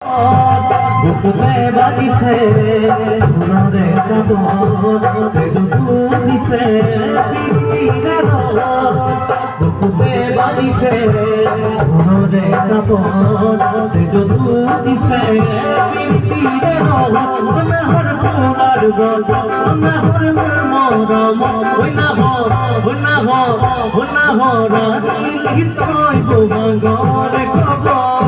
বুকুতে বাজিছে সোনারে চাদর দুধ দিছে পিটির বুকুতে বাজিছে সোনারে চাদর দুধ দিছে পিটির সোনার সোনার গল সোনার মরম হইনা তই গোবর খবর